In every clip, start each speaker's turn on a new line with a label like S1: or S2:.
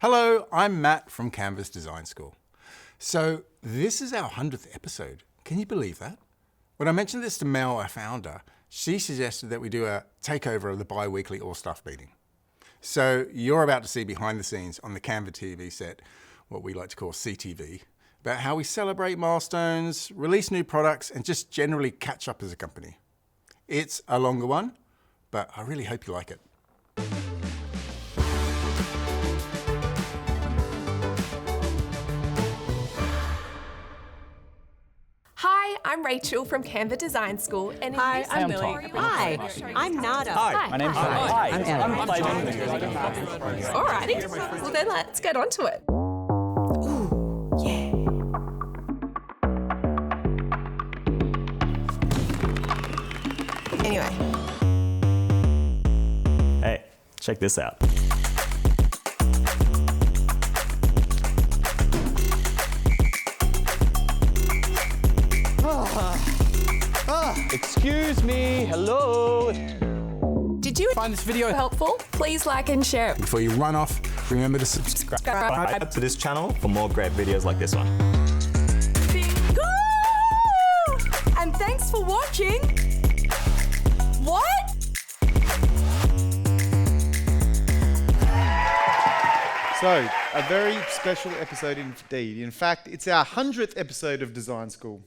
S1: Hello, I'm Matt from Canvas Design School. So this is our 100th episode. Can you believe that? When I mentioned this to Mel, our founder, she suggested that we do a takeover of the bi-weekly All Stuff meeting. So you're about to see behind the scenes on the Canva TV set, what we like to call CTV, about how we celebrate milestones, release new products, and just generally catch up as a company. It's a longer one, but I really hope you like it.
S2: Hi, I'm Rachel from Canva Design School, and
S3: Hi, I'm Lily.
S4: Hi, I'm Nada.
S3: Hi, my name's Simon.
S5: Hi,
S3: I'm
S5: Ellen.
S2: alrighty, well then let's get on to it.
S4: Ooh, yeah. Anyway.
S5: Hey, check this out. Excuse me, hello.
S2: Did you find this video helpful? Please like and share it.
S1: Before you run off, remember to subscribe.
S5: Subscribe to this channel for more great videos like this one.
S4: Bingo! And thanks for watching. What?
S6: So, a very special episode indeed. In fact, it's our 100th episode of Design School.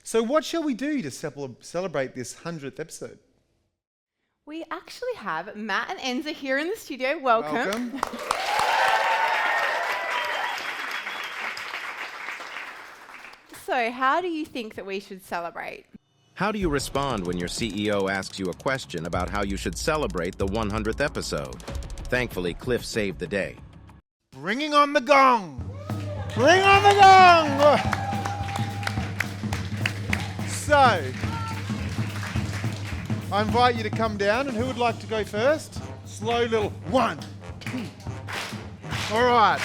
S6: So what shall we do to celebrate this 100th episode?
S3: We actually have Matt and Enza here in the studio. Welcome. So, how do you think that we should celebrate?
S7: How do you respond when your CEO asks you a question about how you should celebrate the 100th episode? Thankfully, Cliff saved the day.
S6: Bringing on the gong! Bring on the gong! So, I invite you to come down, and who would like to go first? Slow little one. All right.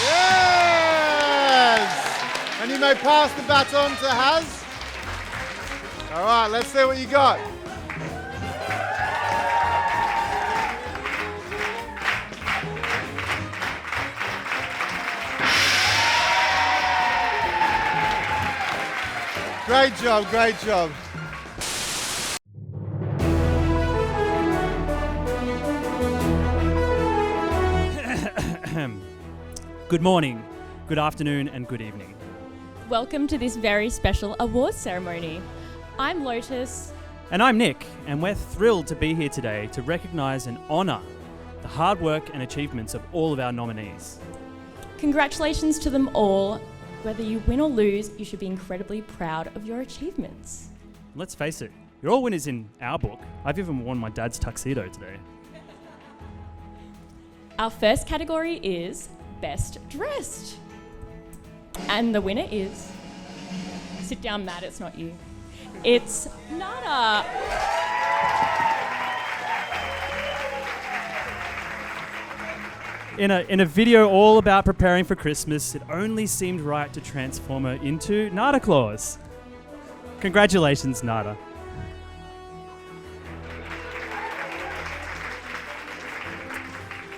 S6: Yes! And you may pass the baton to Haz. All right, let's see what you got. Great job, great job.
S8: Good morning, good afternoon, and good evening.
S9: Welcome to this very special awards ceremony. I'm Lotus.
S8: And I'm Nick, and we're thrilled to be here today to recognise and honour the hard work and achievements of all of our nominees.
S9: Congratulations to them all. Whether you win or lose, you should be incredibly proud of your achievements.
S8: Let's face it, you're all winners in our book. I've even worn my dad's tuxedo today.
S9: Our first category is Best Dressed. And the winner is... Sit down, Matt, it's not you. It's Nada.
S8: In a video all about preparing for Christmas, it only seemed right to transform her into Nada Claus. Congratulations, Nada.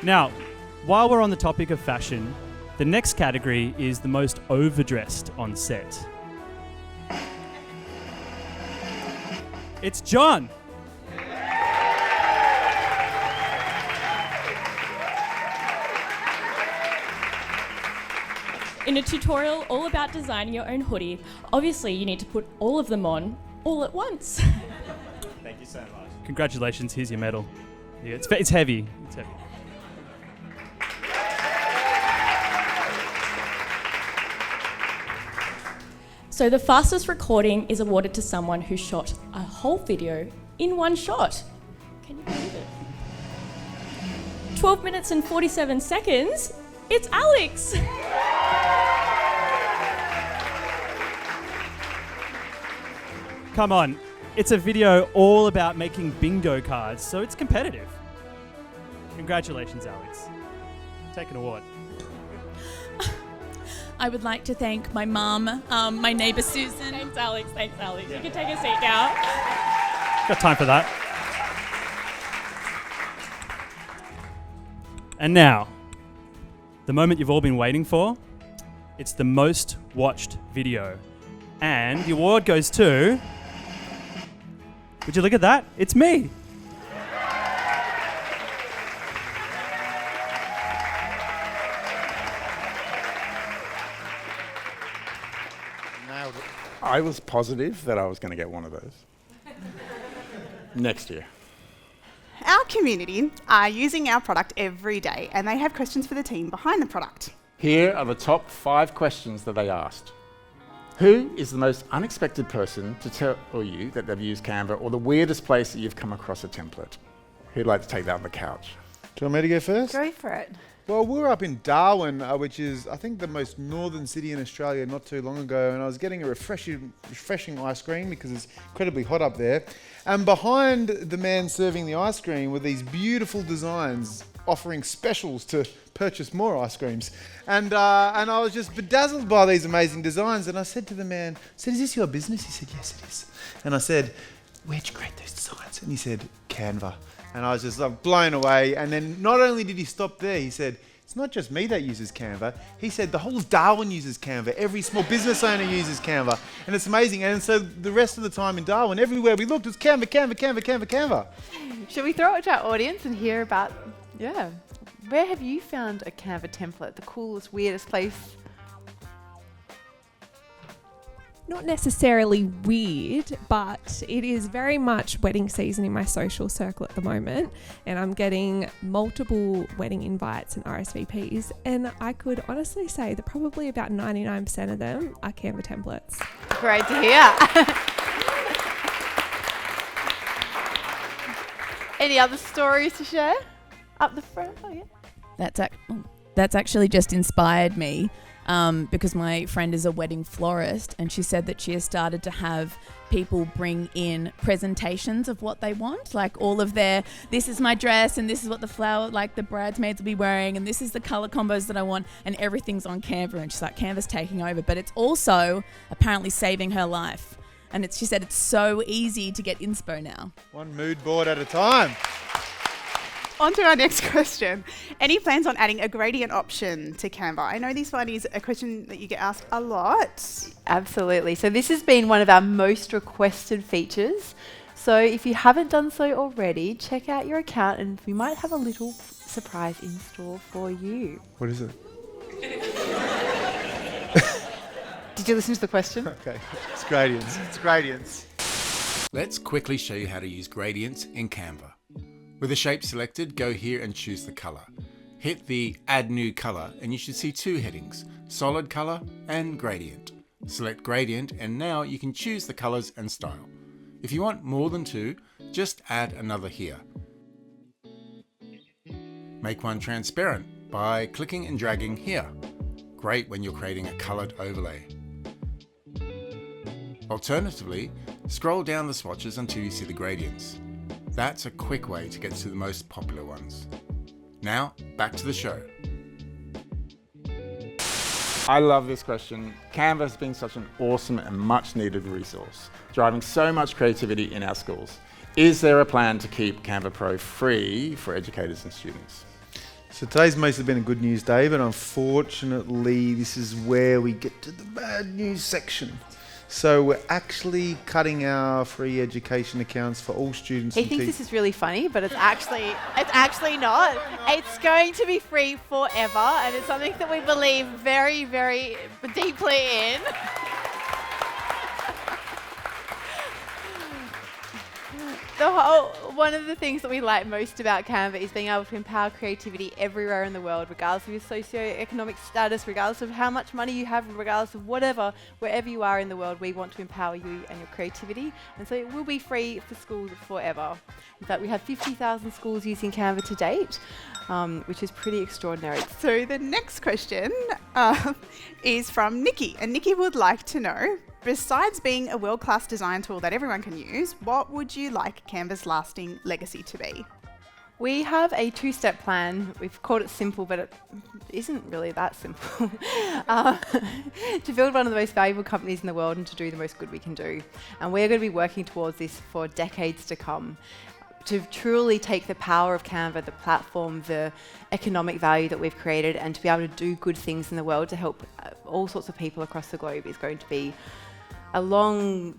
S8: Now, while we're on the topic of fashion, the next category is the most overdressed on set. It's John.
S9: In a tutorial all about designing your own hoodie, obviously you need to put all of them on all at once.
S5: Thank you so much.
S8: Congratulations, here's your medal. Yeah, it's heavy. It's heavy.
S9: So the fastest recording is awarded to someone who shot a whole video in one shot. Can you believe it? 12 minutes and 47 seconds, it's Alex.
S8: Come on, it's a video all about making bingo cards, so it's competitive. Congratulations, Alex. Take an award.
S10: I would like to thank my mum, my neighbour Susan.
S9: Thanks, Alex. You can take a seat now.
S8: Got time for that. And now, the moment you've all been waiting for. It's the most watched video. And the award goes to... Would you look at that? It's me.
S1: Nailed it. I was positive that I was going to get one of those. Next year.
S11: Our community are using our product every day, and they have questions for the team behind the product.
S1: Here are the top 5 questions that they asked. Who is the most unexpected person to tell you that they've used Canva, or the weirdest place that you've come across a template? Who'd like to take that on the couch?
S6: Do you want me to go first?
S3: Go for it.
S6: Well, we were up in Darwin, which is, I think, the most northern city in Australia not too long ago, and I was getting a refreshing ice cream because it's incredibly hot up there. And behind the man serving the ice cream were these beautiful designs offering specials to purchase more ice creams. And I was just bedazzled by these amazing designs, and I said to the man, is this your business? He said, yes, it is. And I said, where'd you create those designs? And he said, Canva. And I was just like blown away. And then not only did he stop there, he said, it's not just me that uses Canva. He said the whole of Darwin uses Canva. Every small business owner uses Canva. And it's amazing. And so the rest of the time in Darwin, everywhere we looked, it was Canva, Canva, Canva, Canva, Canva.
S3: Should we throw it to our audience and hear about, where have you found a Canva template? The coolest, weirdest place?
S12: Not necessarily weird, but it is very much wedding season in my social circle at the moment, and I'm getting multiple wedding invites and RSVPs, and I could honestly say that probably about 99% of them are Canva templates.
S3: Great to hear. Any other stories to share? Up the front? Oh, yeah.
S10: That's actually just inspired me. Because my friend is a wedding florist, and she said that she has started to have people bring in presentations of what they want, like all of their, this is my dress and this is what the flower, like the bridesmaids will be wearing, and this is the color combos that I want, and everything's on Canva. And she's like, Canva's taking over, but it's also apparently saving her life. And she said it's so easy to get inspo now.
S6: One mood board at a time.
S11: On to our next question. Any plans on adding a gradient option to Canva? I know this one is a question that you get asked a lot.
S3: Absolutely. So this has been one of our most requested features. So if you haven't done so already, check out your account and we might have a little surprise in store for you.
S6: What is it?
S3: Did you listen to the question?
S6: Okay. It's gradients. It's gradients.
S1: Let's quickly show you how to use gradients in Canva. With the shape selected, go here and choose the color. Hit the Add New Color and you should see 2 headings, Solid Color and Gradient. Select Gradient and now you can choose the colors and style. If you want more than 2, just add another here. Make one transparent by clicking and dragging here. Great when you're creating a colored overlay. Alternatively, scroll down the swatches until you see the gradients. That's a quick way to get to the most popular ones. Now, back to the show. I love this question. Canva has been such an awesome and much needed resource, driving so much creativity in our schools. Is there a plan to keep Canva Pro free for educators and students?
S6: So today's mostly been a good news day, but unfortunately this is where we get to the bad news section. So we're actually cutting our free education accounts for all students.
S3: He thinks this is really funny, but it's actually not. It's going to be free forever, and it's something that we believe very, very deeply in. One of the things that we like most about Canva is being able to empower creativity everywhere in the world, regardless of your socioeconomic status, regardless of how much money you have, regardless of whatever, wherever you are in the world, we want to empower you and your creativity. And so it will be free for schools forever. In fact, we have 50,000 schools using Canva to date, which is pretty extraordinary.
S11: So the next question is from Nikki, and Nikki would like to know, besides being a world-class design tool that everyone can use, what would you like Canva's lasting legacy to be?
S3: We have a 2-step plan. We've called it simple, but it isn't really that simple. To build one of the most valuable companies in the world and to do the most good we can do. And we're going to be working towards this for decades to come. to truly take the power of Canva, the platform, the economic value that we've created, and to be able to do good things in the world to help all sorts of people across the globe is going to be a long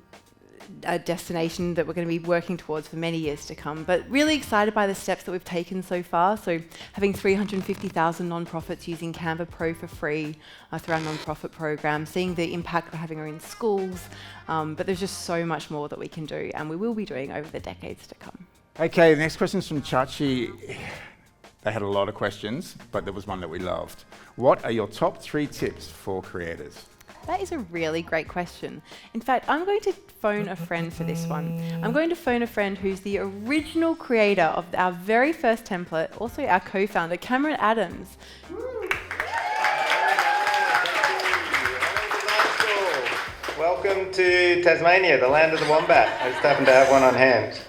S3: destination that we're going to be working towards for many years to come. But really excited by the steps that we've taken so far. So having 350,000 nonprofits using Canva Pro for free through our nonprofit program, seeing the impact we're having in schools, but there's just so much more that we can do and we will be doing over the decades to come.
S1: Okay, the next question is from Chachi. They had a lot of questions, but there was one that we loved. What are your top 3 tips for creators?
S3: That is a really great question. In fact, I'm going to phone a friend for this one. I'm going to phone a friend who's the original creator of our very first template, also our co-founder, Cameron Adams.
S13: Welcome to Tasmania, the land of the wombat. I just happen to have one on hand.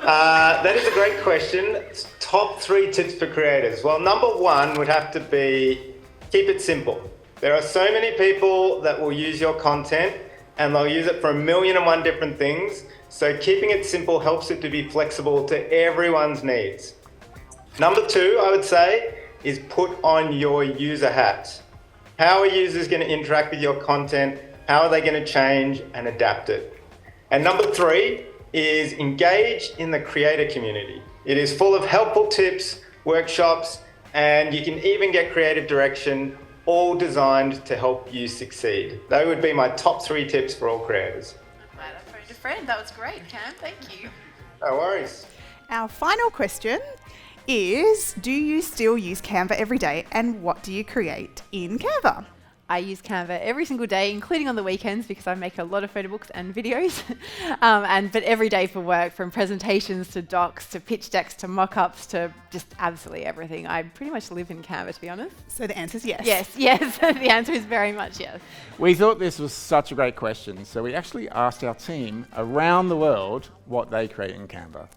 S13: That is a great question. Top 3 tips for creators. Well, number 1 would have to be keep it simple. There are so many people that will use your content and they'll use it for 1,000,001 different things. So keeping it simple helps it to be flexible to everyone's needs. Number 2, I would say, is put on your user hat. How are users going to interact with your content? How are they going to change and adapt it? And number 3 is engage in the creator community. It is full of helpful tips, workshops, and you can even get creative direction, all designed to help you succeed. They would be my top 3 tips for all creators.
S3: I'm glad I phoned a friend. That was great, Cam. Thank you.
S13: No worries.
S11: Our final question is, do you still use Canva every day, and what do you create in Canva?
S3: I use Canva every single day, including on the weekends, because I make a lot of photo books and videos. But every day for work, from presentations to docs to pitch decks to mock-ups to just absolutely everything. I pretty much live in Canva, to be honest.
S11: So the answer is yes.
S3: Yes. The answer is very much yes.
S1: We thought this was such a great question, so we actually asked our team around the world what they create in Canva.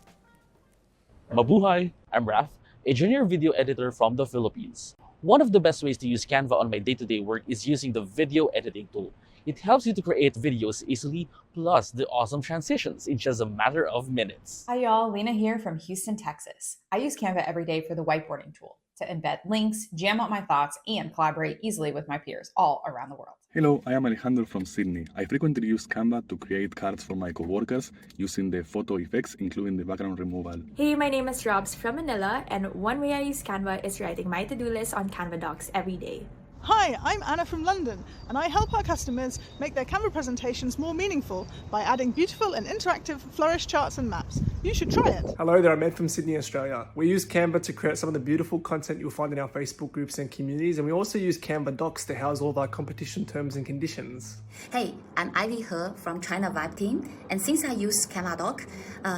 S14: Mabuhay, I'm Raf, a junior video editor from the Philippines. One of the best ways to use Canva on my day-to-day work is using the video editing tool. It helps you to create videos easily, plus the awesome transitions in just a matter of minutes.
S15: Hi y'all, Lena here from Houston, Texas. I use Canva every day for the whiteboarding tool to embed links, jam out my thoughts, and collaborate easily with my peers all around the world.
S16: Hello, I am Alejandro from Sydney. I frequently use Canva to create cards for my coworkers using the photo effects, including the background removal.
S17: Hey, my name is Robs from Manila, and one way I use Canva is writing my to-do list on Canva Docs every day.
S18: Hi, I'm Anna from London, and I help our customers make their Canva presentations more meaningful by adding beautiful and interactive flourish charts and maps. You should try it.
S19: Hello there, I'm Ed from Sydney, Australia. We use Canva to create some of the beautiful content you'll find in our Facebook groups and communities, and we also use Canva Docs to house all of our competition terms and conditions.
S20: Hey, I'm Ivy He from China Vibe team, and since I use Canva Doc,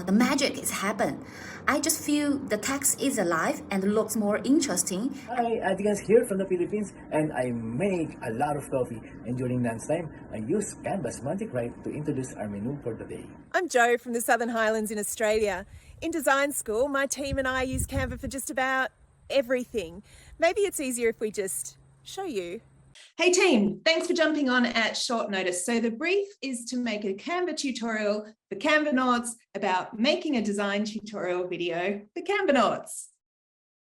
S20: the magic has happened. I just feel the text is alive and looks more interesting.
S21: Hi, Adigas here from the Philippines, and I make a lot of coffee, and during lunchtime, I use Canva's Magic Write to introduce our menu for the day.
S22: I'm Jo from the Southern Highlands in Australia. In design school, my team and I use Canva for just about everything. Maybe it's easier if we just show you.
S23: Hey team, thanks for jumping on at short notice. So the brief is to make a Canva tutorial for Canvanauts about making a design tutorial video for Canvanauts.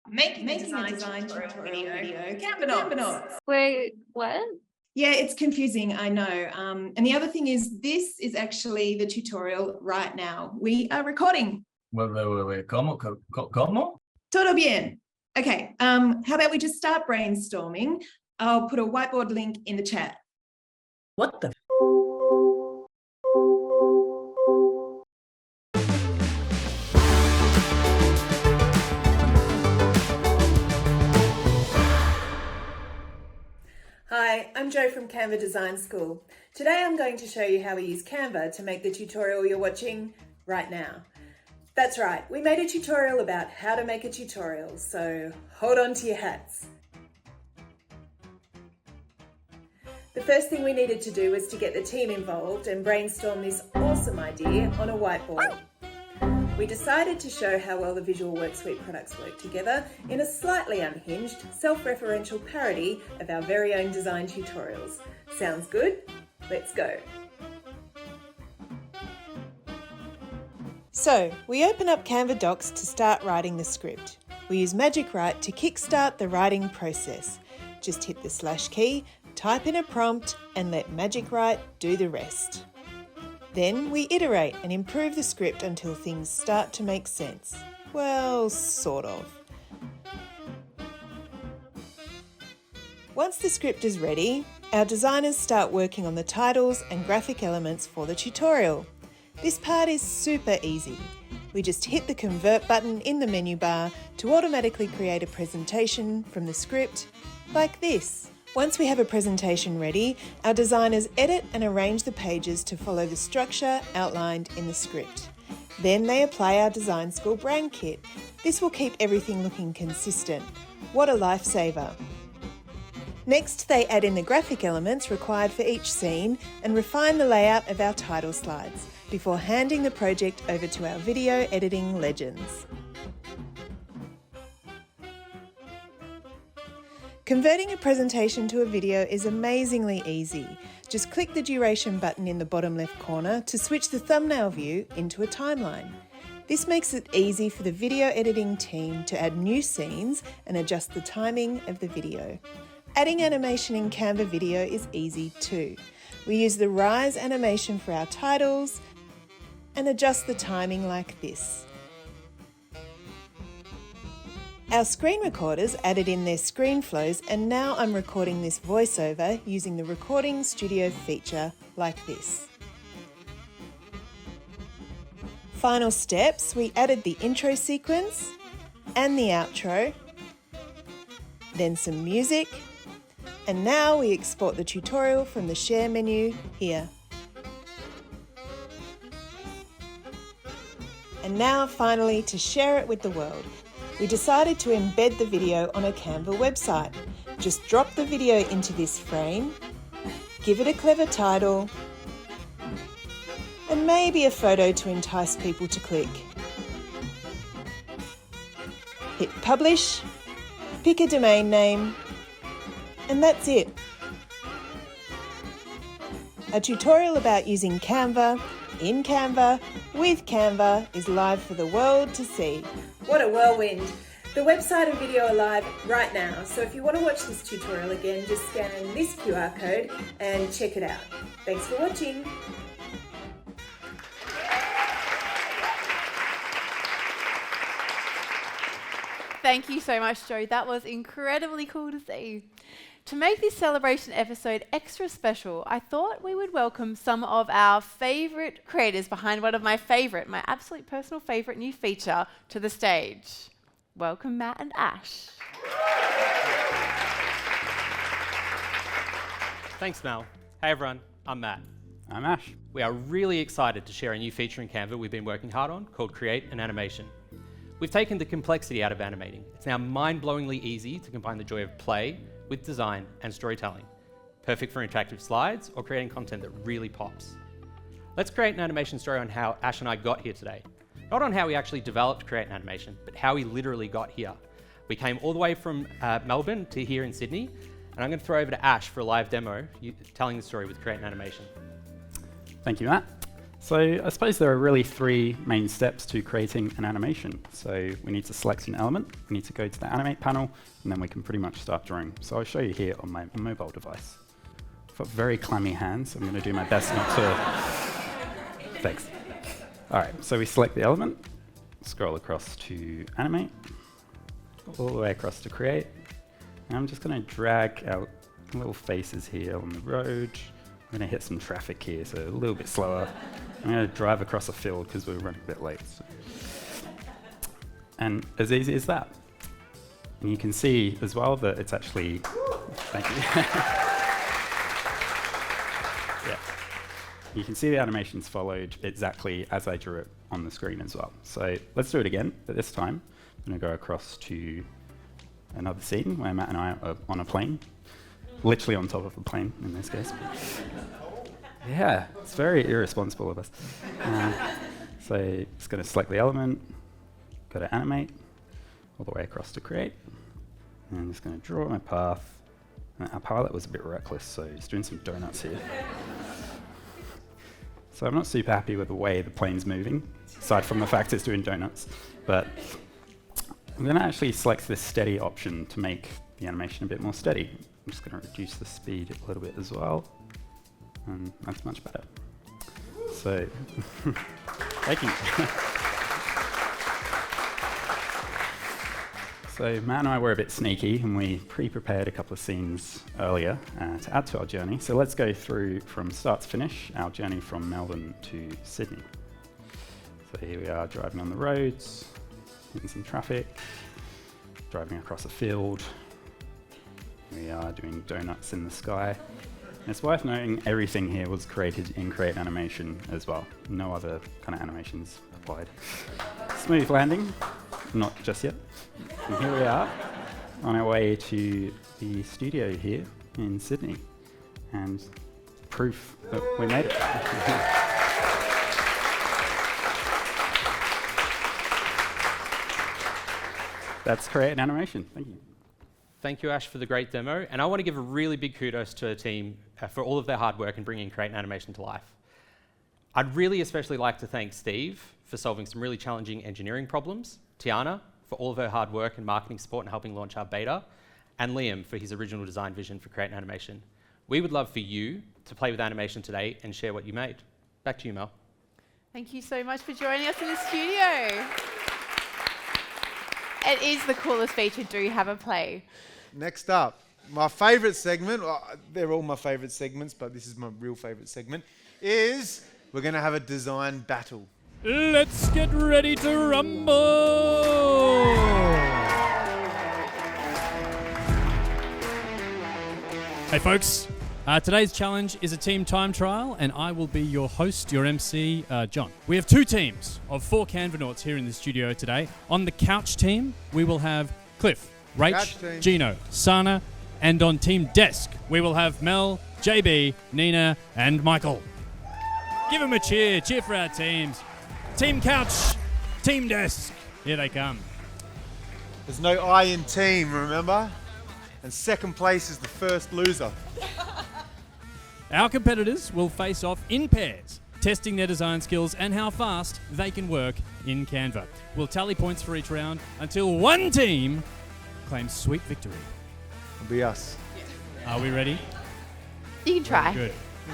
S23: Making a design tutorial video Canvanauts.
S17: Wait, what?
S23: Yeah, it's confusing, I know. And the other thing is, this is actually the tutorial right now. We are recording.
S24: Wait. ¿Cómo?
S23: Todo bien. Okay, how about we just start brainstorming? I'll put a whiteboard link in the chat.
S21: What the?
S22: Hi, I'm Jo from Canva Design School. Today I'm going to show you how we use Canva to make the tutorial you're watching right now. That's right, we made a tutorial about how to make a tutorial, so hold on to your hats. The first thing we needed to do was to get the team involved and brainstorm this awesome idea on a whiteboard. We decided to show how well the Visual Work Suite products work together in a slightly unhinged, self-referential parody of our very own design tutorials. Sounds good? Let's go. So, we open up Canva Docs to start writing the script. We use Magic Write to kickstart the writing process. Just hit the / key, type in a prompt, and let Magic Write do the rest. Then we iterate and improve the script until things start to make sense. Well, sort of. Once the script is ready, our designers start working on the titles and graphic elements for the tutorial. This part is super easy. We just hit the convert button in the menu bar to automatically create a presentation from the script, like this. Once we have a presentation ready, our designers edit and arrange the pages to follow the structure outlined in the script. Then they apply our design school brand kit. This will keep everything looking consistent. What a lifesaver. Next, they add in the graphic elements required for each scene and refine the layout of our title slides before handing the project over to our video editing legends. Converting a presentation to a video is amazingly easy. Just click the duration button in the bottom left corner to switch the thumbnail view into a timeline. This makes it easy for the video editing team to add new scenes and adjust the timing of the video. Adding animation in Canva Video is easy too. We use the Rise animation for our titles and adjust the timing like this. Our screen recorders added in their screen flows, and now I'm recording this voiceover using the Recording Studio feature like this. Final steps, we added the intro sequence and the outro, then some music, and now we export the tutorial from the Share menu here. And now finally to share it with the world. We decided to embed the video on a Canva website. Just drop the video into this frame, give it a clever title, and maybe a photo to entice people to click. Hit publish, pick a domain name, and that's it. A tutorial about using Canva, in Canva, with Canva is live for the world to see. What a whirlwind! The website and video are live right now, so if you want to watch this tutorial again, just scan this QR code and check it out. Thanks for watching!
S3: Thank you so much, Jo. That was incredibly cool to see. To make this celebration episode extra special, I thought we would welcome some of our favourite creators behind one of my absolute personal favourite new feature to the stage. Welcome Matt and Ash.
S2: Thanks, Mel. Hey everyone, I'm Matt.
S4: I'm Ash.
S2: We are really excited to share a new feature in Canva we've been working hard on called Create an Animation. We've taken the complexity out of animating. It's now mind-blowingly easy to combine the joy of play with design and storytelling. Perfect for interactive slides or creating content that really pops. Let's create an animation story on how Ash and I got here today. Not on how we actually developed Create an Animation, but how we literally got here. We came all the way from Melbourne to here in Sydney, and I'm going to throw over to Ash for a live demo telling the story with Create an Animation.
S4: Thank you, Matt. So I suppose there are really three main steps to creating an animation. So we need to select an element, we need to go to the animate panel, and then we can pretty much start drawing. So I'll show you here on my mobile device. I've got very clammy hands, so I'm going to do my best not to... Thanks. All right, so we select the element, scroll across to animate, all the way across to create. And I'm just going to drag our little faces here on the road. I'm going to hit some traffic here, so a little bit slower. I'm going to drive across a field because we're running a bit late. So. And as easy as that. And you can see as well that it's actually... Thank you. Yeah. You can see the animations followed exactly as I drew it on the screen as well. So let's do it again, but this time I'm going to go across to another scene where Matt and I are on a plane. Literally on top of a plane in this case. Yeah, it's very irresponsible of us. So just going to select the element, go to animate, all the way across to create. And I'm just going to draw my path. Our pilot was a bit reckless, so he's doing some donuts here. So I'm not super happy with the way the plane's moving, aside from the fact it's doing donuts. But I'm going to actually select this steady option to make the animation a bit more steady. I'm just going to reduce the speed a little bit as well. And that's much better. So, thank you. So Matt and I were a bit sneaky, and we pre-prepared a couple of scenes earlier to add to our journey. So let's go through from start to finish our journey from Melbourne to Sydney. So here we are driving on the roads, in some traffic, driving across a field. We are doing donuts in the sky. And it's worth noting everything here was created in Create Animation as well. No other kind of animations applied. Smooth landing, not just yet. And here we are on our way to the studio here in Sydney, and proof that we made it. That's Create an Animation. Thank you.
S2: Thank you, Ash, for the great demo. And I want to give a really big kudos to the team for all of their hard work in bringing Create an Animation to life. I'd really especially like to thank Steve for solving some really challenging engineering problems, Tiana for all of her hard work and marketing support in helping launch our beta, and Liam for his original design vision for Create an Animation. We would love for you to play with animation today and share what you made. Back to you, Mel.
S3: Thank you so much for joining us in the studio. It is the coolest feature. Do have a play.
S6: Next up, my favourite segment, they're all my favourite segments, but this is my real favourite segment, is we're going to have a design battle.
S5: Let's get ready to rumble! Hey folks, today's challenge is a team time trial, and I will be your host, your MC, John. We have 2 teams of 4 Canvanauts here in the studio today. On the couch team, we will have Cliff, Rach, Gino, Sana, and on Team Desk, we will have Mel, JB, Nina, and Michael. Give them a cheer. Cheer for our teams. Team Couch, Team Desk. Here they come.
S6: There's no I in team, remember? And second place is the first loser.
S5: Our competitors will face off in pairs, testing their design skills and how fast they can work in Canva. We'll tally points for each round until one team claims sweet victory.
S6: It'll be us.
S5: Are we ready?
S3: You can try.
S5: Good.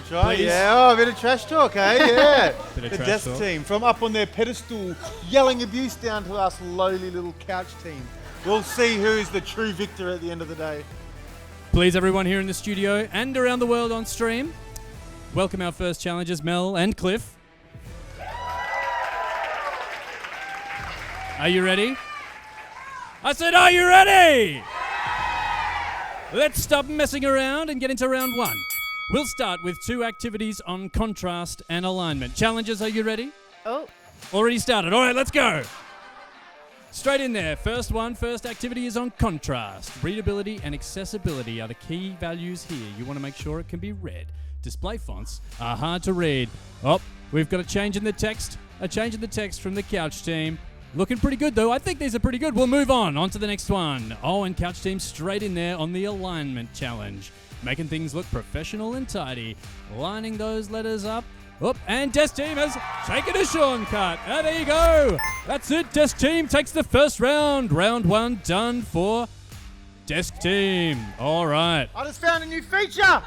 S6: Try, yeah. Oh, a bit of trash talk, eh? Yeah.
S5: Bit of
S6: the
S5: trash
S6: desk
S5: talk.
S6: team, from up on their pedestal, yelling abuse down to us lowly little couch team. We'll see who is the true victor at the end of the day.
S5: Please, everyone here in the studio and around the world on stream, welcome our first challengers, Mel and Cliff. Are you ready? I said, are you ready? Let's stop messing around and get into round 1. We'll start with 2 activities on contrast and alignment. Challengers, are you ready?
S3: Oh.
S5: Already started. All right, let's go. Straight in there. First activity is on contrast. Readability and accessibility are the key values here. You want to make sure it can be read. Display fonts are hard to read. Oh, we've got a change in the text. A change in the text from the couch team. Looking pretty good, though. I think these are pretty good. We'll move on to the next one. Oh, and couch team straight in there on the alignment challenge. Making things look professional and tidy. Lining those letters up. Oh, and Desk Team has taken a shortcut. Ah, there you go. That's it. Desk Team takes the first round. Round 1 done for Desk Team. All right.
S6: I just found a new feature.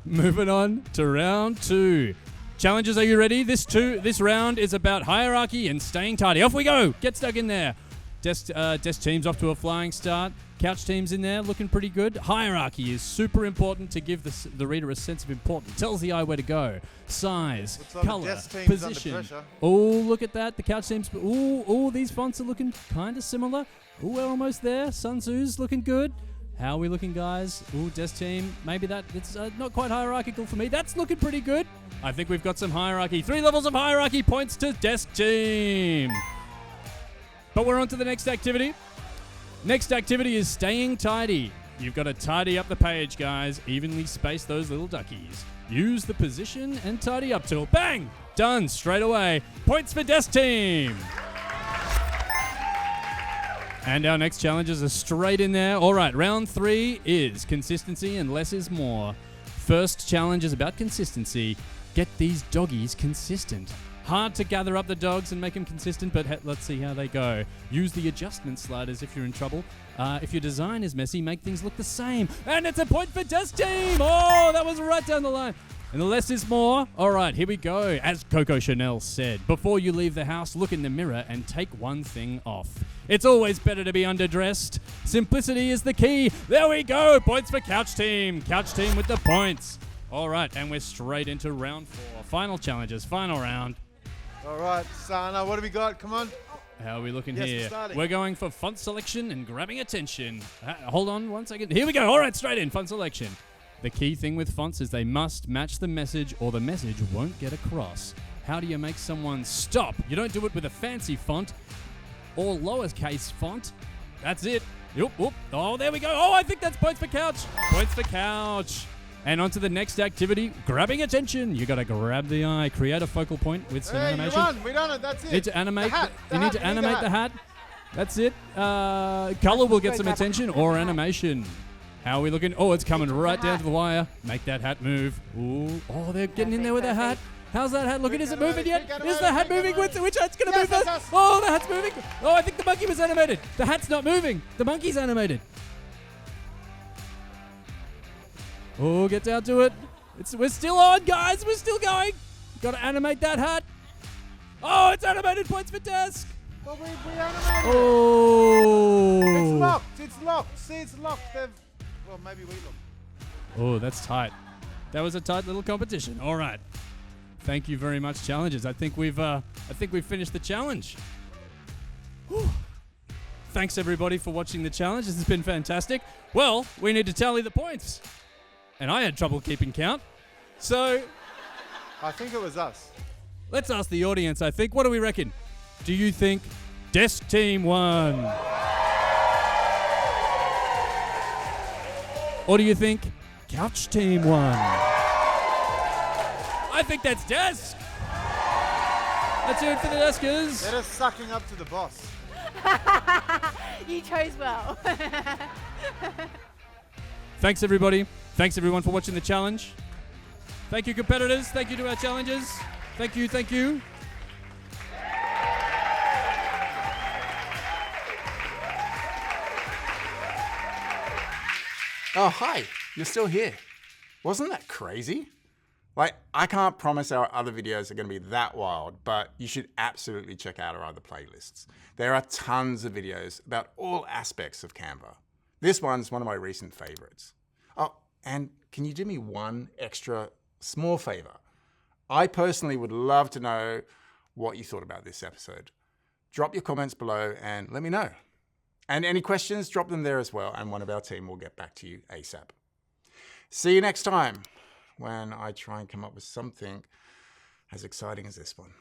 S5: Moving on to round 2. Challengers, are you ready? This round is about hierarchy and staying tidy. Off we go. Get stuck in there. Desk Team's off to a flying start. Couch Team's in there, looking pretty good. Hierarchy is super important to give the reader a sense of importance. Tells the eye where to go. Size, color, position. Oh, look at that. The Couch Team's... Ooh, these fonts are looking kind of similar. Ooh, we're almost there. Sun Tzu's looking good. How are we looking, guys? Ooh, Desk Team. Maybe it's not quite hierarchical for me. That's looking pretty good. I think we've got some hierarchy. 3 levels of hierarchy points to Desk Team. But we're on to the next activity. Next activity is staying tidy. You've got to tidy up the page, guys. Evenly space those little duckies. Use the position and tidy up tool. Bang! Done straight away. Points for Desk Team. And our next challenges are straight in there. All right, round 3 is consistency and less is more. First challenge is about consistency. get these doggies consistent. Hard to gather up the dogs and make them consistent, but let's see how they go. Use the adjustment sliders if you're in trouble. If your design is messy, make things look the same. And it's a point for Test Team! Oh, that was right down the line. And the less is more. All right, here we go. As Coco Chanel said, before you leave the house, look in the mirror and take one thing off. It's always better to be underdressed. Simplicity is the key. There we go. Points for Couch Team. Couch Team with the points. All right, and we're straight into round 4. Final challenges, final round.
S6: All right, Sana, what have we got? Come on.
S5: How are we looking
S6: Yes,
S5: here?
S6: we're starting.
S5: We're going for font selection and grabbing attention. Hold on 1 second. Here we go. All right, straight in. Font selection. The key thing with fonts is they must match the message or the message won't get across. How do you make someone stop? You don't do it with a fancy font or lowercase font. That's it. Whoop, whoop. Oh, there we go. Oh, I think that's points for Couch. Points for Couch. And on to the next activity, grabbing attention. You got to grab the eye, create a focal point with some animation.
S6: You won. We done it. That's it.
S5: Need to animate.
S6: The hat.
S5: You need to animate the hat. That's it. Color will get some attention or animation. How are we looking? Oh, it's coming right down to the wire. Make that hat move. Ooh. Oh, they're getting in there with the hat. How's that hat looking? Is it moving yet? Is the hat moving? Which hat's going to move first? Oh, the hat's moving. Oh, I think the monkey was animated. The hat's not moving. The monkey's animated. Oh, get down to it. We're still on, guys. We're still going. Got to animate that hat. Oh, it's animated. Points for Desk.
S6: Well, we animated
S5: Oh.
S6: It's locked. It's locked. See, it's locked. Well, maybe we look.
S5: Oh, that's tight. That was a tight little competition. All right. Thank you very much, challenges. I think we've finished the challenge. Whew. Thanks everybody for watching the challenge. This has been fantastic. Well, we need to tally the points. And I had trouble keeping count. So
S6: I think it was us.
S5: Let's ask the audience, I think. What do we reckon? Do you think Desk Team won? Or do you think Couch Team won? I think that's Desk. That's it for the Deskers.
S6: They're just sucking up to the boss.
S3: You chose well.
S5: Thanks, everybody. Thanks, everyone, for watching the challenge. Thank you, competitors. Thank you to our challengers. Thank you, thank you.
S1: Oh, hi. You're still here. Wasn't that crazy? Like, I can't promise our other videos are going to be that wild, but you should absolutely check out our other playlists. There are tons of videos about all aspects of Canva. This one's one of my recent favorites. Oh, and can you do me one extra small favor? I personally would love to know what you thought about this episode. Drop your comments below and let me know. And any questions, drop them there as well, and one of our team will get back to you ASAP. See you next time when I try and come up with something as exciting as this one.